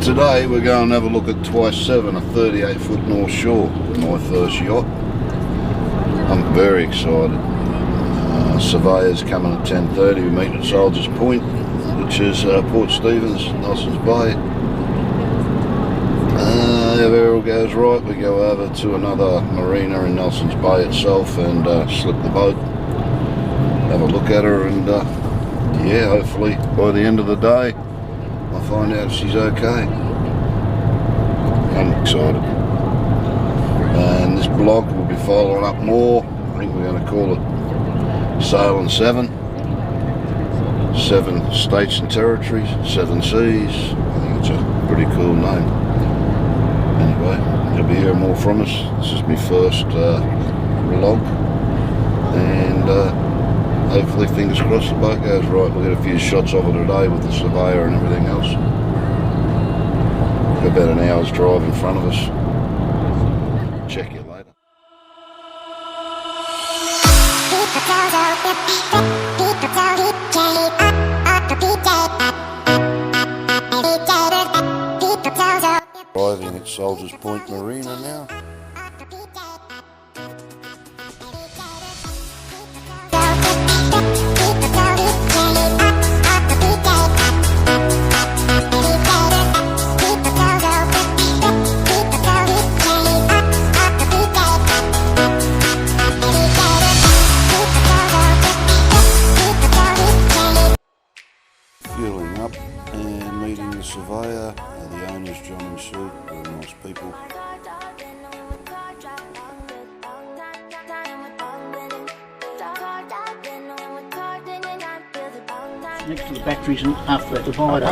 Today we're going to have a look at Twice 7, a 38-foot Northshore, my first yacht. I'm very excited. Surveyor's coming at 10:30. We meet at Soldiers Point, which is Port Stephens, Nelson's Bay. If all goes right, we go over to another marina in Nelson's Bay itself and slip the boat, have a look at her, and yeah, hopefully by the end of the day I'll find out if she's okay. I'm excited. And this blog will be following up more. I think we're going to call it Sailing 7. 7 states and territories, 7 seas. I think it's a pretty cool name. Anyway, you'll be hearing more from us. This is my first vlog, and hopefully, fingers crossed, the boat goes right. We'll get a few shots of it today with the surveyor and everything else. Got about an hour's drive in front of us. Check you later. Arriving at Soldiers Point Marina now. Fueling up and meeting the surveyor. The owners, John and Sue, very nice people. Next to the batteries and after that divider, I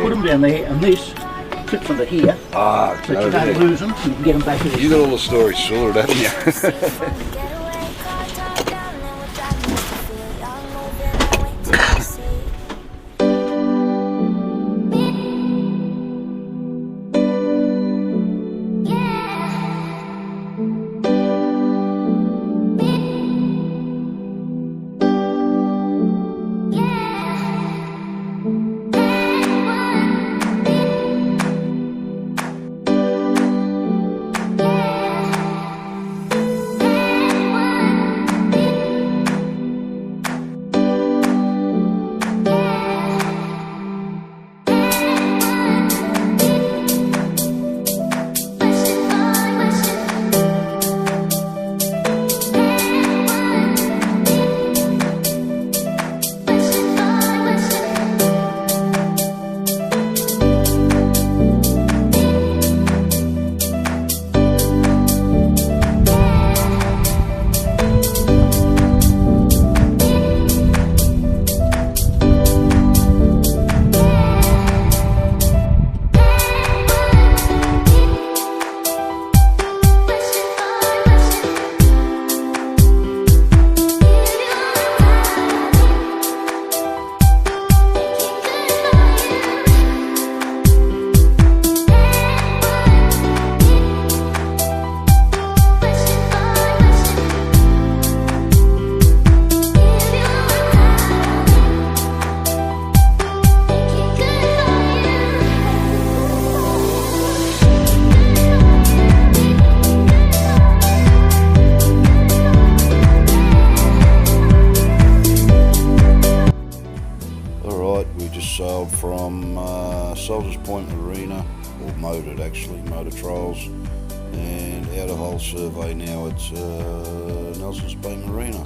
put them down there, and this clips under here, so you don't lose them, you can get them back in. You got all the stories sorted, haven't you? Sailed from Soldiers Point Marina, or motored actually, motor trials, and out of hull survey now at Nelson's Bay Marina.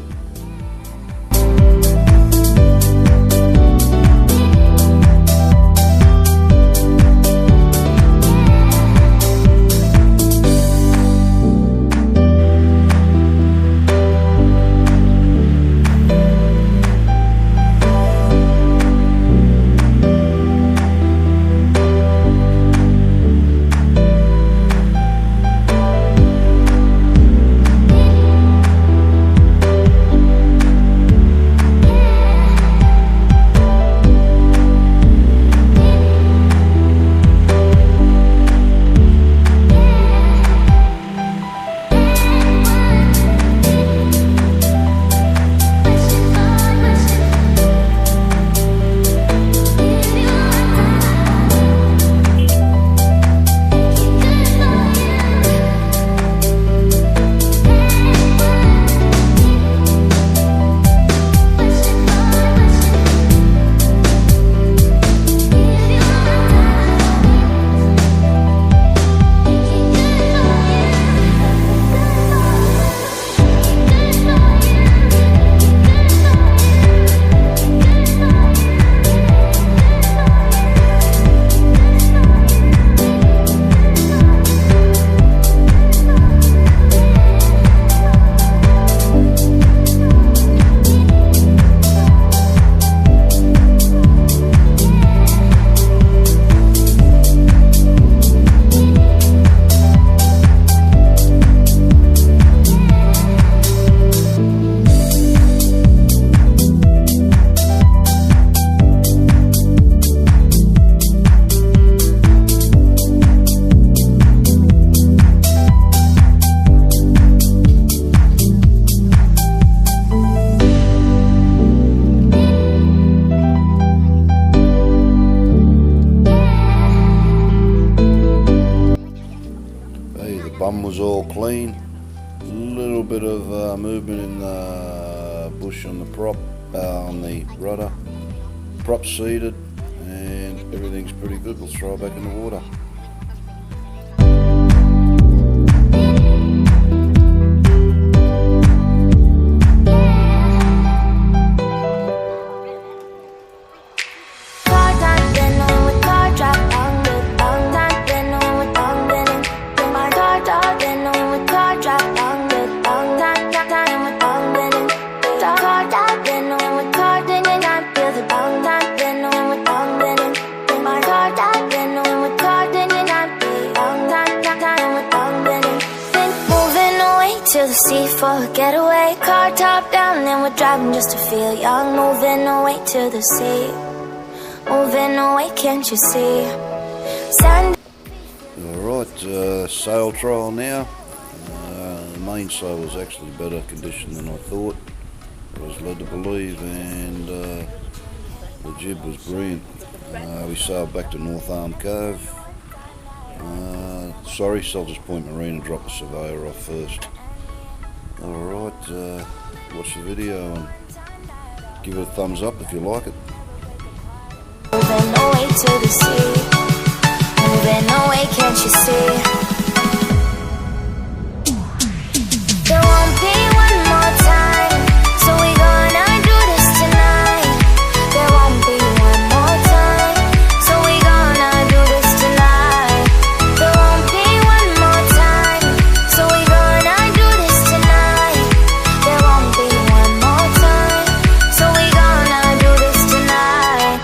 bum was all clean. A little bit of movement in the bush on the prop, on the rudder. Prop seated, and everything's pretty good. We'll throw it back in the water. To the sea for a getaway, car top down and we're driving just to feel young. Moving away to the sea, moving away, can't you see? Sand. Alright, sail trial now. The mainsail was actually better condition than I thought. I was led to believe, and the jib was brilliant. We sailed back to North Arm Cove. Sorry, Soldiers Point Marine and drop the surveyor off first. Alright, watch the video and give it a thumbs up if you like it. Moving away to the sea, moving away, can't you see? There won't be one more time, so we gonna do this tonight. There won't be one more time, so we gonna do this tonight. There won't be one more time, so we gonna do this tonight. There won't be one more time, so we gonna do this tonight.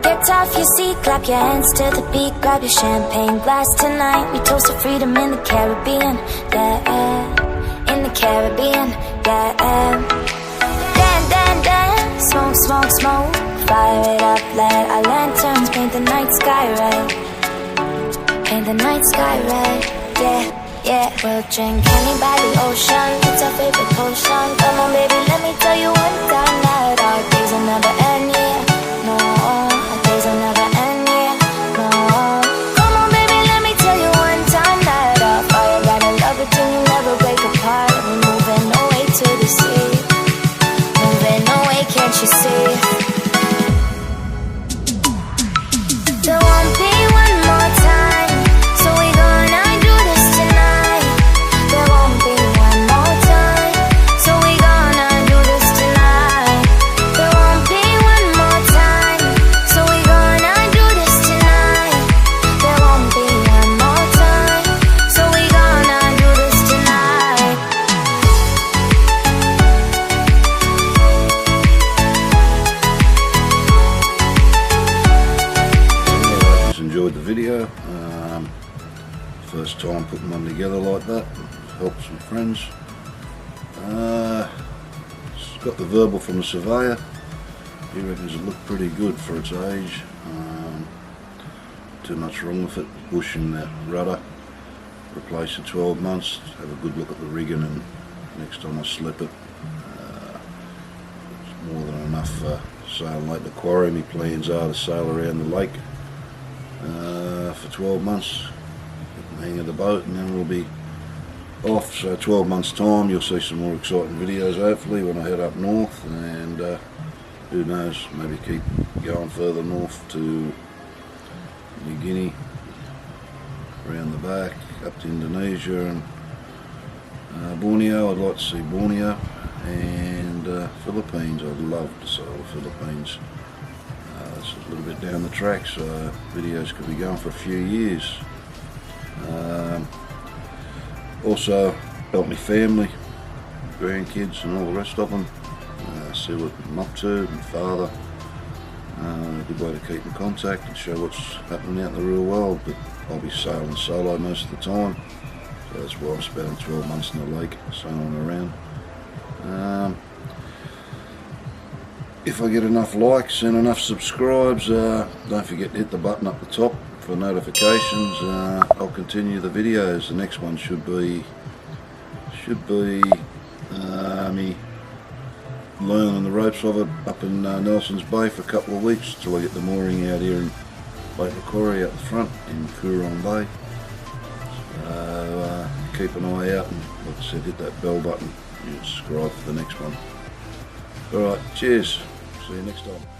Get off your seat, clap your hands to the beat, grab your champagne glass tonight. We toast to freedom in the Caribbean, yeah, in the Caribbean, yeah. Dan, dan, dan, smoke, smoke, smoke, fire it up, let our lanterns paint the night sky red, paint the night sky red, yeah, yeah. We'll drink honey by the ocean, it's our favorite potion. Come on baby, let me tell you one time that our days will never end, yeah, no. Days will never end, yeah, no. Come on baby, let me tell you one time that our fire got a love it till you never break apart. We're moving away to the sea, moving away, can't you see? There won't be one more time, so we gonna do this tonight. There won't be one more time, so we gonna do this tonight. There won't be one more time, so we gonna do this tonight. There won't be one more time, so we gonna do this tonight. Just enjoyed the video. First time putting one together like that. Helped some friends. It's got the verbal from the surveyor. He reckons it looked pretty good for its age. Too much wrong with it. Bush and the rudder. Replace in 12 months. Have a good look at the rigging, and next time I slip it. It's more than enough for sailing Lake Macquarie. My plans are to sail around the lake for 12 months. Hang of the boat, and then we'll be off. So 12 months time you'll see some more exciting videos hopefully when I head up north, and who knows, maybe keep going further north to New Guinea, around the back up to Indonesia and Borneo. I'd like to see Borneo, and Philippines. I'd love to sail the Philippines. It's a little bit down the track, so videos could be going for a few years. Also help my family, grandkids and all the rest of them, see what I'm up to, my father, A good way to keep in contact and show what's happening out in the real world, but I'll be sailing solo most of the time, so that's why I'm spending 12 months in the lake sailing around. If I get enough likes and enough subscribes, don't forget to hit the button up the top for notifications. I'll continue the videos. The next one should be me learning the ropes of it up in Nelson's Bay for a couple of weeks till I get the mooring out here in Lake Macquarie out the front in Coorong Bay. So keep an eye out, and like I said, hit that bell button and subscribe for the next one. Alright, cheers, see you next time.